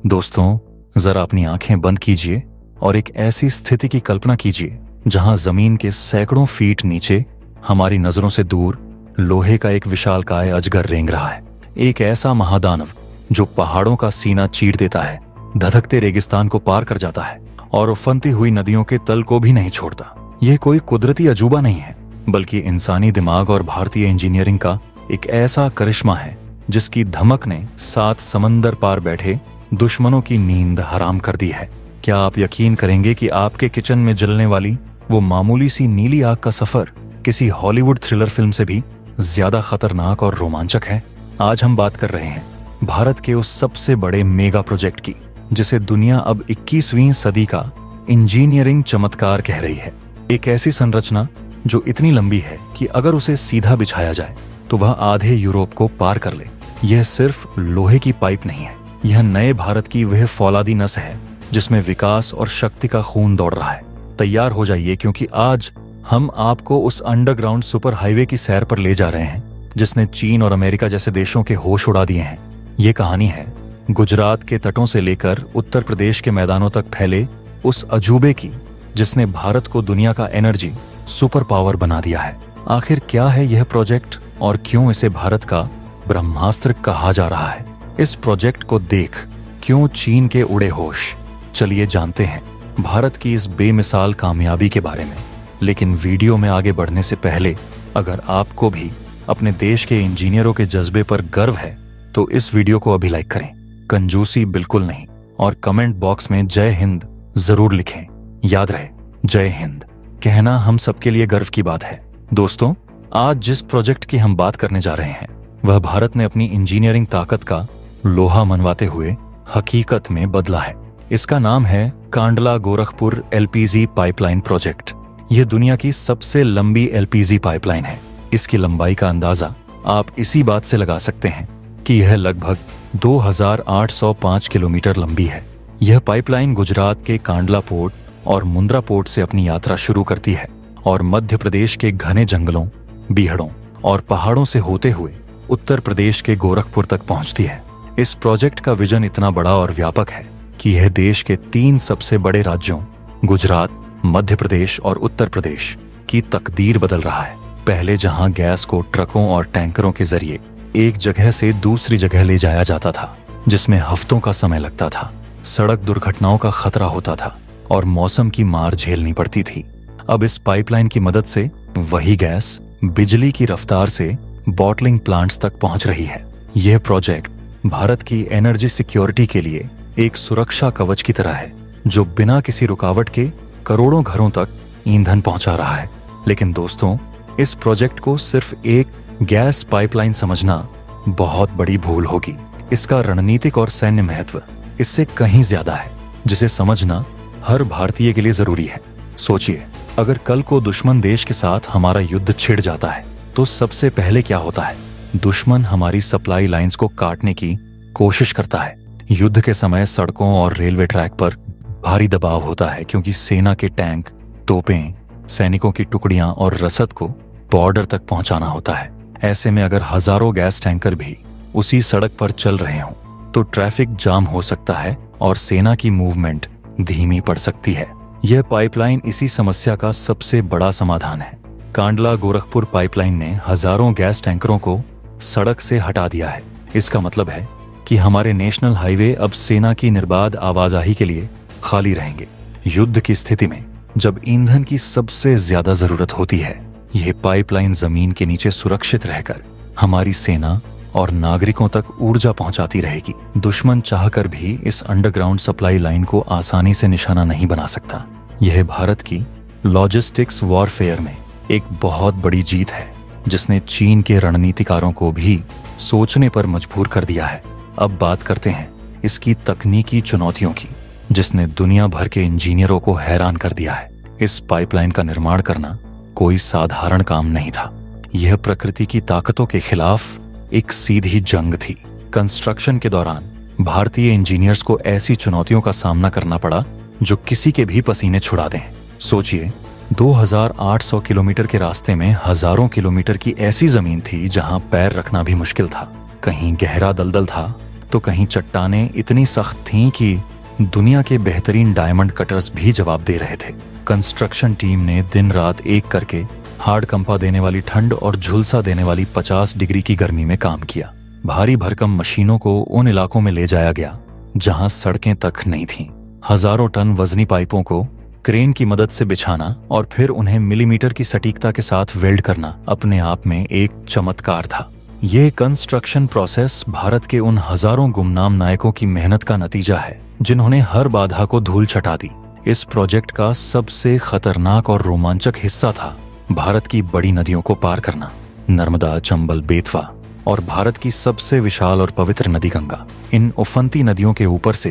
दोस्तों, जरा अपनी आंखें बंद कीजिए और एक ऐसी स्थिति की कल्पना कीजिए जहां जमीन के सैकड़ों फीट नीचे हमारी नजरों से दूर लोहे का एक विशालकाय अजगर रेंग रहा है। एक ऐसा महादानव जो पहाड़ों का सीना चीर देता है, धधकते रेगिस्तान को पार कर जाता है और उफनती हुई नदियों के तल को भी नहीं छोड़ता। यह कोई कुदरती अजूबा नहीं है, बल्कि इंसानी दिमाग और भारतीय इंजीनियरिंग का एक ऐसा करिश्मा है जिसकी धमक ने 7 समंदर पार बैठे दुश्मनों की नींद हराम कर दी है। क्या आप यकीन करेंगे कि आपके किचन में जलने वाली वो मामूली सी नीली आग का सफर किसी हॉलीवुड थ्रिलर फिल्म से भी ज्यादा खतरनाक और रोमांचक है? आज हम बात कर रहे हैं भारत के उस सबसे बड़े मेगा प्रोजेक्ट की जिसे दुनिया अब 21वीं सदी का इंजीनियरिंग चमत्कार कह रही है। एक ऐसी संरचना जो इतनी लंबी है कि अगर उसे सीधा बिछाया जाए तो वह आधे यूरोप को पार कर ले। यह सिर्फ लोहे की पाइप नहीं है, यह नए भारत की वह फौलादी नस है जिसमें विकास और शक्ति का खून दौड़ रहा है। तैयार हो जाइए, क्योंकि आज हम आपको उस अंडरग्राउंड सुपर हाईवे की सैर पर ले जा रहे हैं जिसने चीन और अमेरिका जैसे देशों के होश उड़ा दिए हैं। ये कहानी है गुजरात के तटों से लेकर उत्तर प्रदेश के मैदानों तक फैले उस अजूबे की जिसने भारत को दुनिया का एनर्जी सुपर पावर बना दिया है। आखिर क्या है यह प्रोजेक्ट और क्यों इसे भारत का ब्रह्मास्त्र कहा जा रहा है? इस प्रोजेक्ट को देख क्यों चीन के उड़े होश? चलिए जानते हैं भारत की इस बेमिसाल कामयाबी के बारे में। लेकिन वीडियो में आगे बढ़ने से पहले अगर आपको भी अपने देश के इंजीनियरों के जज्बे पर गर्व है तो इस वीडियो को अभी लाइक करें, कंजूसी बिल्कुल नहीं, और कमेंट बॉक्स में जय हिंद जरूर लिखें। याद रहे, जय हिंद कहना हम सबके लिए गर्व की बात है। दोस्तों, आज जिस प्रोजेक्ट की हम बात करने जा रहे हैं वह भारत ने अपनी इंजीनियरिंग ताकत का लोहा मनवाते हुए हकीकत में बदला है। इसका नाम है Kandla Gorakhpur LPG pipeline project. यह दुनिया की सबसे लंबी एलपीजी पाइपलाइन है। इसकी लंबाई का अंदाजा आप इसी बात से लगा सकते हैं कि यह लगभग 2805 किलोमीटर लंबी है। यह पाइपलाइन गुजरात के कांडला पोर्ट और मुंद्रा पोर्ट से अपनी यात्रा शुरू करती है और मध्य प्रदेश के घने जंगलों, बीहड़ों और पहाड़ों से होते हुए उत्तर प्रदेश के गोरखपुर तक पहुंचती है। इस प्रोजेक्ट का विजन इतना बड़ा और व्यापक है कि यह देश के 3 सबसे बड़े राज्यों गुजरात, मध्य प्रदेश और उत्तर प्रदेश की तकदीर बदल रहा है। पहले जहां गैस को ट्रकों और टैंकरों के जरिए एक जगह से दूसरी जगह ले जाया जाता था, जिसमें हफ्तों का समय लगता था, सड़क दुर्घटनाओं का खतरा होता था और मौसम की मार झेलनी पड़ती थी, अब इस पाइपलाइन की मदद से वही गैस बिजली की रफ्तार से बॉटलिंग प्लांट्स तक पहुंच रही है। यह प्रोजेक्ट भारत की एनर्जी सिक्योरिटी के लिए एक सुरक्षा कवच की तरह है जो बिना किसी रुकावट के करोड़ों घरों तक ईंधन पहुंचा रहा है। लेकिन दोस्तों, इस प्रोजेक्ट को सिर्फ एक गैस पाइपलाइन समझना बहुत बड़ी भूल होगी। इसका रणनीतिक और सैन्य महत्व इससे कहीं ज्यादा है, जिसे समझना हर भारतीय के लिए जरूरी है। सोचिए, अगर कल को दुश्मन देश के साथ हमारा युद्ध छिड़ जाता है तो सबसे पहले क्या होता है? दुश्मन हमारी सप्लाई लाइंस को काटने की कोशिश करता है। युद्ध के समय सड़कों और रेलवे ट्रैक पर भारी दबाव होता है, क्योंकि सेना के टैंक, तोपें, सैनिकों की टुकड़ियां और रसद को बॉर्डर तक पहुंचाना होता है। ऐसे में अगर हजारों गैस टैंकर भी उसी सड़क पर चल रहे हों तो ट्रैफिक जाम हो सकता है और सेना की मूवमेंट धीमी पड़ सकती है। यह पाइपलाइन इसी समस्या का सबसे बड़ा समाधान है। कांडला गोरखपुर पाइपलाइन ने हजारों गैस टैंकरों को सड़क से हटा दिया है। इसका मतलब है कि हमारे नेशनल हाईवे अब सेना की निर्बाध आवाजाही के लिए खाली रहेंगे। युद्ध की स्थिति में जब ईंधन की सबसे ज्यादा जरूरत होती है, यह पाइपलाइन जमीन के नीचे सुरक्षित रहकर हमारी सेना और नागरिकों तक ऊर्जा पहुंचाती रहेगी। दुश्मन चाहकर भी इस अंडरग्राउंड सप्लाई लाइन को आसानी से निशाना नहीं बना सकता। यह भारत की लॉजिस्टिक्स वॉरफेयर में एक बहुत बड़ी जीत है जिसने चीन के रणनीतिकारों को भी सोचने पर मजबूर कर दिया है। अब बात करते हैं इसकी तकनीकी चुनौतियों की, जिसने दुनिया भर के इंजीनियरों को हैरान कर दिया है। इस पाइपलाइन का निर्माण करना कोई साधारण काम नहीं था। यह प्रकृति की ताकतों के खिलाफ एक सीधी जंग थी। कंस्ट्रक्शन के दौरान भारतीय इंजीनियर्स को ऐसी चुनौतियों का सामना करना पड़ा जो किसी के भी पसीने छुड़ा दें। सोचिए, 2800 किलोमीटर के रास्ते में हजारों किलोमीटर की ऐसी जमीन थी जहां पैर रखना भी मुश्किल था। कहीं गहरा दलदल था तो कहीं चट्टानें इतनी सख्त थीं कि दुनिया के बेहतरीन डायमंड कटर्स भी जवाब दे रहे थे। कंस्ट्रक्शन टीम ने दिन रात एक करके हार्ड कंपा देने वाली ठंड और झुलसा देने वाली 50 डिग्री की गर्मी में काम किया। भारी भरकम मशीनों को उन इलाकों में ले जाया गया जहां सड़कें तक नहीं थीं। हजारों टन वजनी पाइपों को क्रेन की मदद से बिछाना और फिर उन्हें मिलीमीटर की सटीकता के साथ वेल्ड करना अपने आप में एक चमत्कार था। ये कंस्ट्रक्शन प्रोसेस भारत के उन हजारों गुमनाम नायकों की मेहनत का नतीजा है जिन्होंने हर बाधा को धूल चटा दी। इस प्रोजेक्ट का सबसे खतरनाक और रोमांचक हिस्सा था भारत की बड़ी नदियों को पार करना। नर्मदा, चंबल, बेतवा और भारत की सबसे विशाल और पवित्र नदी गंगा, इन उफनती नदियों के ऊपर से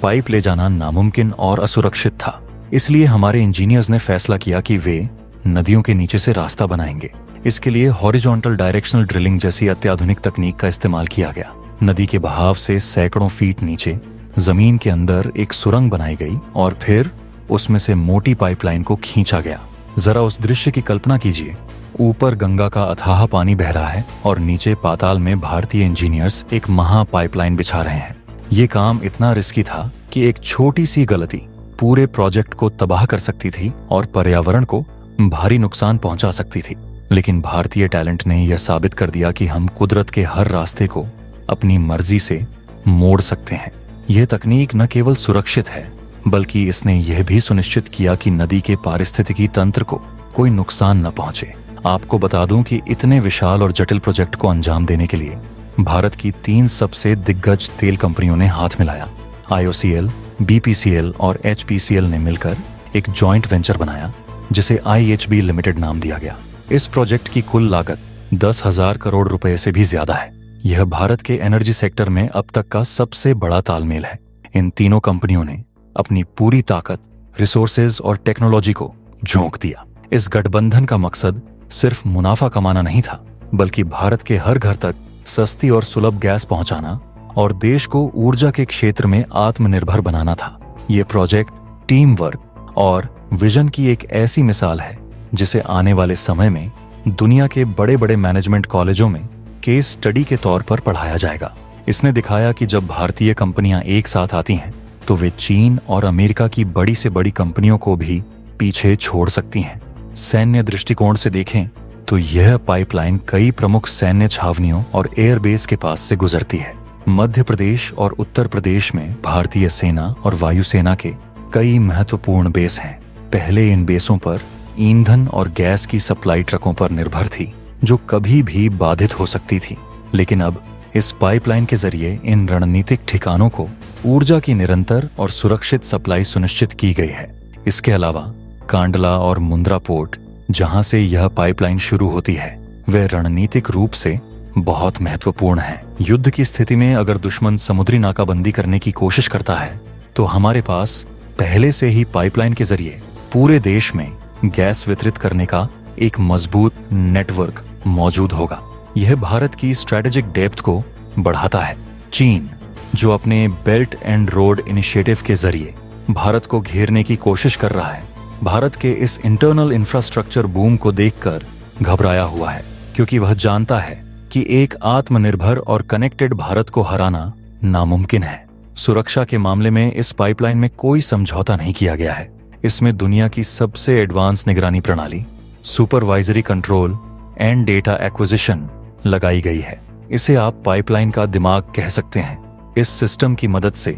पाइप ले जाना नामुमकिन और असुरक्षित था। इसलिए हमारे इंजीनियर्स ने फैसला किया कि वे नदियों के नीचे से रास्ता बनाएंगे। इसके लिए हॉरिजॉन्टल डायरेक्शनल ड्रिलिंग जैसी अत्याधुनिक तकनीक का इस्तेमाल किया गया। नदी के बहाव से सैकड़ों फीट नीचे जमीन के अंदर एक सुरंग बनाई गई और फिर उसमें से मोटी पाइपलाइन को खींचा गया। जरा उस दृश्य की कल्पना कीजिए। ऊपर गंगा का अथाह पानी बह रहा है और नीचे पाताल में भारतीय इंजीनियर्स एक महा पाइपलाइन बिछा रहे हैं। ये काम इतना रिस्की था कि एक छोटी सी गलती पूरे प्रोजेक्ट को तबाह कर सकती थी और पर्यावरण को भारी नुकसान पहुंचा सकती थी। लेकिन भारतीय टैलेंट ने यह साबित कर दिया कि हम कुदरत के हर रास्ते को अपनी मर्जी से मोड़ सकते हैं। यह तकनीक न केवल सुरक्षित है बल्कि इसने यह भी सुनिश्चित किया कि नदी के पारिस्थितिकी तंत्र को कोई नुकसान न पहुंचे। आपको बता दूं कि इतने विशाल और जटिल प्रोजेक्ट को अंजाम देने के लिए भारत की 3 सबसे दिग्गज तेल कंपनियों ने हाथ मिलाया। IOCL, BPCL और HPCL ने मिलकर एक जॉइंट वेंचर बनाया जिसे IHB लिमिटेड नाम दिया गया। इस प्रोजेक्ट की कुल लागत 10,000 करोड़ रुपए से भी ज्यादा है। यह भारत के एनर्जी सेक्टर में अब तक का सबसे बड़ा तालमेल है। इन तीनों कंपनियों ने अपनी पूरी ताकत, रिसोर्सेज और टेक्नोलॉजी को झोंक दिया। इस गठबंधन का मकसद सिर्फ मुनाफा कमाना नहीं था बल्कि भारत के हर घर तक सस्ती और सुलभ गैस पहुंचाना और देश को ऊर्जा के क्षेत्र में आत्मनिर्भर बनाना था। ये प्रोजेक्ट टीम वर्क और विजन की एक ऐसी मिसाल है जिसे आने वाले समय में दुनिया के बड़े बड़े मैनेजमेंट कॉलेजों में केस स्टडी के तौर पर पढ़ाया जाएगा। इसने दिखाया कि जब भारतीय कंपनियां एक साथ आती हैं तो वे चीन और अमेरिका की बड़ी से बड़ी कंपनियों को भी पीछे छोड़ सकती हैं। सैन्य दृष्टिकोण से देखें तो यह पाइपलाइन कई प्रमुख सैन्य छावनियों और एयरबेस के पास से गुजरती है। मध्य प्रदेश और उत्तर प्रदेश में भारतीय सेना और वायुसेना के कई महत्वपूर्ण बेस हैं। पहले इन बेसों पर ईंधन और गैस की सप्लाई ट्रकों पर निर्भर थी जो कभी भी बाधित हो सकती थी, लेकिन अब इस पाइपलाइन के जरिए इन रणनीतिक ठिकानों को ऊर्जा की निरंतर और सुरक्षित सप्लाई सुनिश्चित की गई है। इसके अलावा कांडला और मुंद्रा पोर्ट, जहां से यह पाइपलाइन शुरू होती है, वे रणनीतिक रूप से बहुत महत्वपूर्ण हैं। युद्ध की स्थिति में अगर दुश्मन समुद्री नाकाबंदी करने की कोशिश करता है तो हमारे पास पहले से ही पाइपलाइन के जरिए पूरे देश में गैस वितरित करने का एक मजबूत नेटवर्क मौजूद होगा। यह भारत की स्ट्रेटेजिक डेप्थ को बढ़ाता है। चीन, जो अपने बेल्ट एंड रोड इनिशिएटिव के जरिए भारत को घेरने की कोशिश कर रहा है, भारत के इस इंटरनल इंफ्रास्ट्रक्चर बूम को देखकर घबराया हुआ है, क्योंकि वह जानता है कि एक आत्मनिर्भर और कनेक्टेड भारत को हराना नामुमकिन है। सुरक्षा के मामले में इस पाइपलाइन में कोई समझौता नहीं किया गया है। इसमें दुनिया की सबसे एडवांस निगरानी प्रणाली, supervisory control and data acquisition लगाई गई है। इसे आप पाइपलाइन का दिमाग कह सकते हैं। इस सिस्टम की मदद से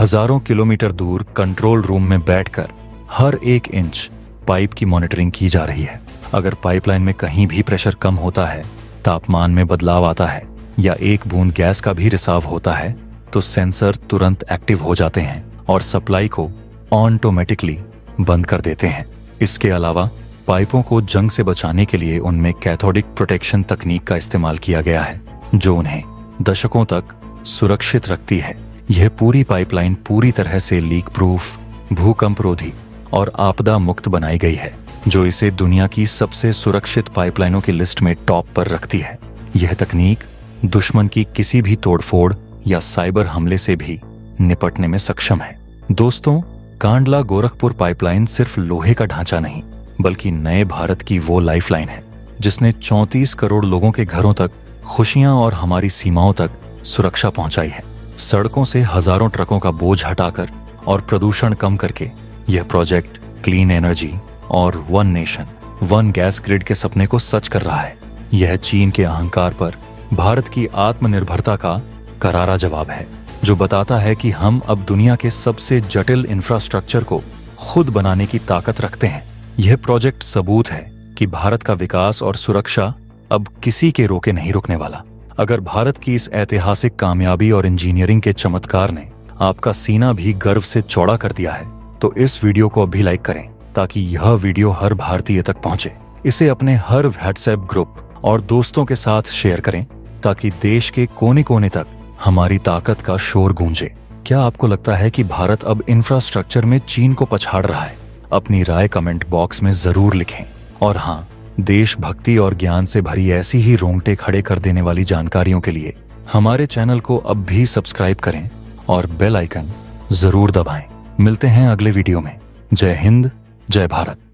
हजारों किलोमीटर दूर कंट्रोल रूम में बैठकर हर एक इंच पाइप की मॉनिटरिंग की जा रही है। अगर पाइपलाइन में कहीं भी प्रेशर कम होता है, तापमान में बदलाव आता है या एक बूंद गैस का भी रिसाव होता है तो सेंसर तुरंत एक्टिव हो जाते हैं और सप्लाई को ऑटोमेटिकली बंद कर देते हैं। इसके अलावा पाइपों को जंग से बचाने के लिए उनमें कैथोडिक प्रोटेक्शन तकनीक का इस्तेमाल किया गया है जो उन्हें दशकों तक सुरक्षित रखती है। यह पूरी पाइपलाइन पूरी तरह से लीक प्रूफ, भूकंप रोधी और आपदा मुक्त बनाई गई है, जो इसे दुनिया की सबसे सुरक्षित पाइपलाइनों की लिस्ट में टॉप पर रखती है। यह तकनीक दुश्मन की किसी भी तोड़फोड़ या साइबर हमले से भी निपटने में सक्षम है। दोस्तों, कांडला गोरखपुर पाइपलाइन सिर्फ लोहे का ढांचा नहीं बल्कि नए भारत की वो लाइफलाइन है जिसने 34 करोड़ लोगों के घरों तक खुशियां और हमारी सीमाओं तक सुरक्षा पहुंचाई है। सड़कों से हजारों ट्रकों का बोझ हटाकर और प्रदूषण कम करके यह प्रोजेक्ट क्लीन एनर्जी और one nation one gas grid के सपने को सच कर रहा है। यह चीन के अहंकार पर भारत की आत्मनिर्भरता का करारा जवाब है, जो बताता है कि हम अब दुनिया के सबसे जटिल इंफ्रास्ट्रक्चर को खुद बनाने की ताकत रखते हैं। यह प्रोजेक्ट सबूत है कि भारत का विकास और सुरक्षा अब किसी के रोके नहीं रुकने वाला। अगर भारत की इस ऐतिहासिक कामयाबी और इंजीनियरिंग के चमत्कार ने आपका सीना भी गर्व से चौड़ा कर दिया है, तो इस वीडियो को अभी लाइक करें ताकि यह वीडियो हर भारतीय तक पहुंचे। इसे अपने हर व्हाट्सएप ग्रुप और दोस्तों के साथ शेयर करें ताकि देश के कोने कोने तक हमारी ताकत का शोर गूंजे। क्या आपको लगता है कि भारत अब इंफ्रास्ट्रक्चर में चीन को पछाड़ रहा है? अपनी राय कमेंट बॉक्स में जरूर लिखें। और हाँ, देशभक्ति और ज्ञान से भरी ऐसी ही रोंगटे खड़े कर देने वाली जानकारियों के लिए हमारे चैनल को अब भी सब्सक्राइब करें और बेल आइकन जरूर दबाएं। मिलते हैं अगले वीडियो में। जय हिंद, जय भारत।